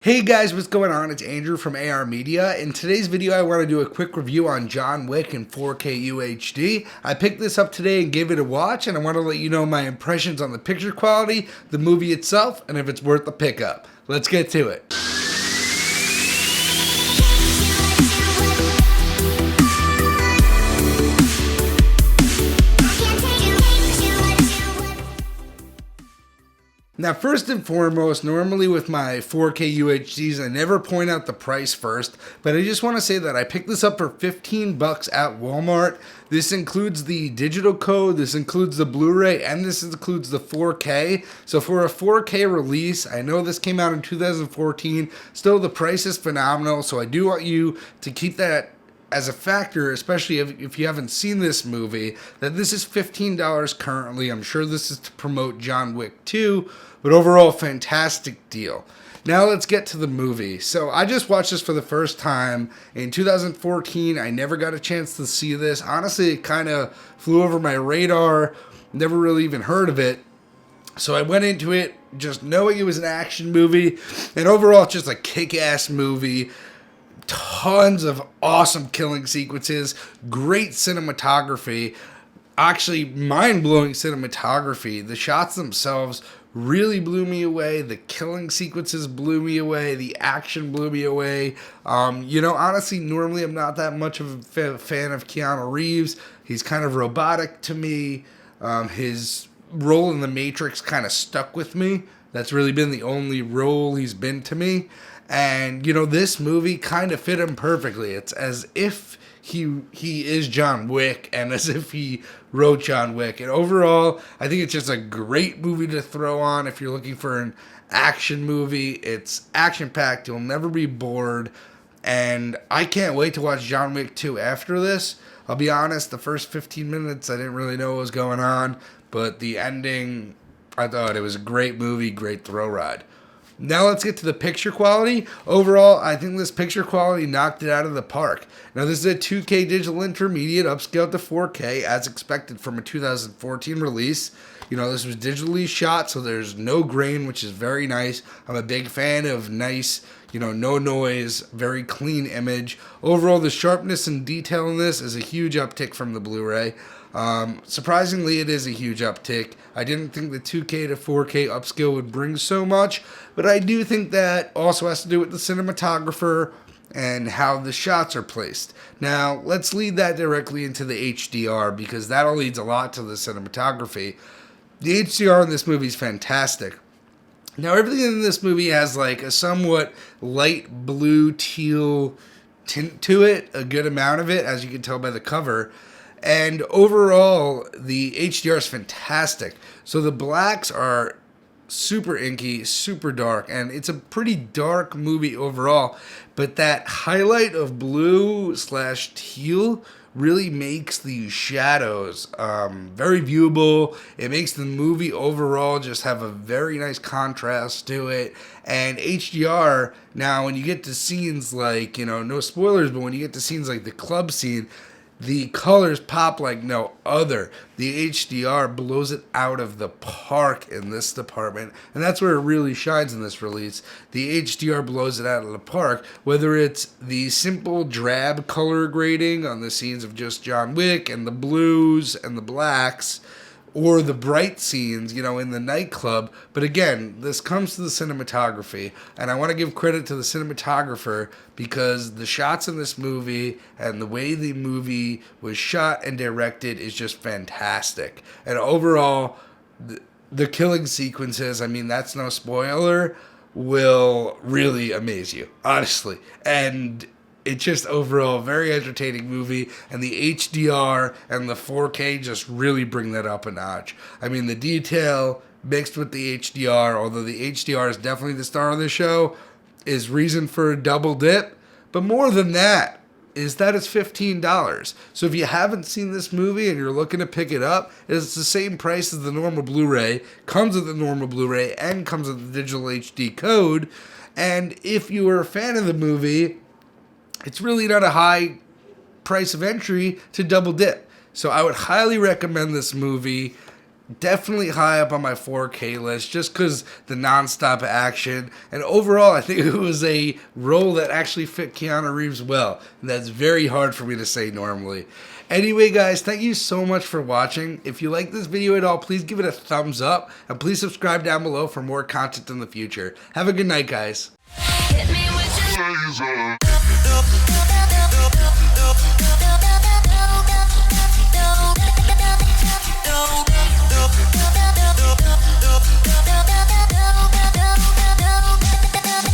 Hey guys, what's going on? It's Andrew from AR Media. In today's video, I want to do a quick review on John Wick in 4K UHD. I picked this up today and gave it a watch, and I want to let you know my impressions on the picture quality, the movie itself, and if it's worth the pickup. Let's get to it. Now, first and foremost, normally with my 4K UHDs, I never point out the price first, but I just want to say that I picked this up for 15 bucks at Walmart. This includes the digital code, this includes the Blu-ray, and this includes the 4K. So for a 4K release, I know this came out in 2014, still the price is phenomenal, so I do want you to keep that as a factor, especially if you haven't seen this movie, that this is $15 currently. I'm sure this is to promote John Wick 2, but overall, fantastic deal. Now let's get to the movie. So I just watched this for the first time in 2014. I never got a chance to see this. Honestly, it kind of flew over my radar. Never really even heard of it. So I went into it just knowing it was an action movie, and overall, it's just a kick-ass movie. Tons of awesome killing sequences, great cinematography, actually mind-blowing cinematography. The shots themselves really blew me away. The killing sequences blew me away. The action blew me away. Honestly, normally I'm not that much of a fan of Keanu Reeves. He's kind of robotic to me. His role in The Matrix kind of stuck with me. That's really been the only role he's been to me. And, this movie kind of fit him perfectly. It's as if he is John Wick and as if he wrote John Wick. And overall, I think it's just a great movie to throw on if you're looking for an action movie. It's action-packed. You'll never be bored. And I can't wait to watch John Wick 2 after this. I'll be honest, the first 15 minutes, I didn't really know what was going on. But the ending, I thought it was a great movie, great thrill ride. Now let's get to the picture quality. Overall, I think this picture quality knocked it out of the park. Now this is a 2K digital intermediate upscaled to 4K as expected from a 2014 release. This was digitally shot, so there's no grain, which is very nice. I'm a big fan of nice, no noise, very clean image. Overall, the sharpness and detail in this is a huge uptick from the Blu-ray. Surprisingly, it is a huge uptick. I didn't think the 2K to 4K upscale would bring so much, but I do think that also has to do with the cinematographer and how the shots are placed. Now, let's lead that directly into the HDR because that all leads a lot to the cinematography. The HDR in this movie is fantastic. Now, everything in this movie has like a somewhat light blue teal tint to it, a good amount of it, as you can tell by the cover. And overall, the HDR is fantastic. So the blacks are super inky, super dark, and it's a pretty dark movie overall. But that highlight of blue/teal really makes these shadows very viewable. It makes the movie overall just have a very nice contrast to it. And HDR, now when you get to scenes like, no spoilers, but when you get to scenes like the club scene, the colors pop like no other. The HDR blows it out of the park in this department, and that's where it really shines in this release. The HDR blows it out of the park, whether it's the simple drab color grading on the scenes of just John Wick and the blues and the blacks, or the bright scenes, in the nightclub. But again, this comes to the cinematography, and I want to give credit to the cinematographer because the shots in this movie and the way the movie was shot and directed is just fantastic. And overall, the killing sequences, that's no spoiler, will really amaze you, honestly. And it's just overall a very entertaining movie, and the HDR and the 4K just really bring that up a notch. The detail mixed with the HDR, although the HDR is definitely the star of the show, is reason for a double dip. But more than that is that it's $15. So if you haven't seen this movie and you're looking to pick it up, it's the same price as the normal Blu-ray, comes with the normal Blu-ray, and comes with the digital HD code. And if you are a fan of the movie, it's really not a high price of entry to double dip. So I would highly recommend this movie. definitely high up on my 4K list just because the non-stop action, and overall I think it was a role that actually fit Keanu Reeves well, and that's very hard for me to say normally. Anyway guys, thank you so much for watching. If you like this video at all, please give it a thumbs up, and please subscribe down below for more content in the future. Have a good night guys. Hit me with your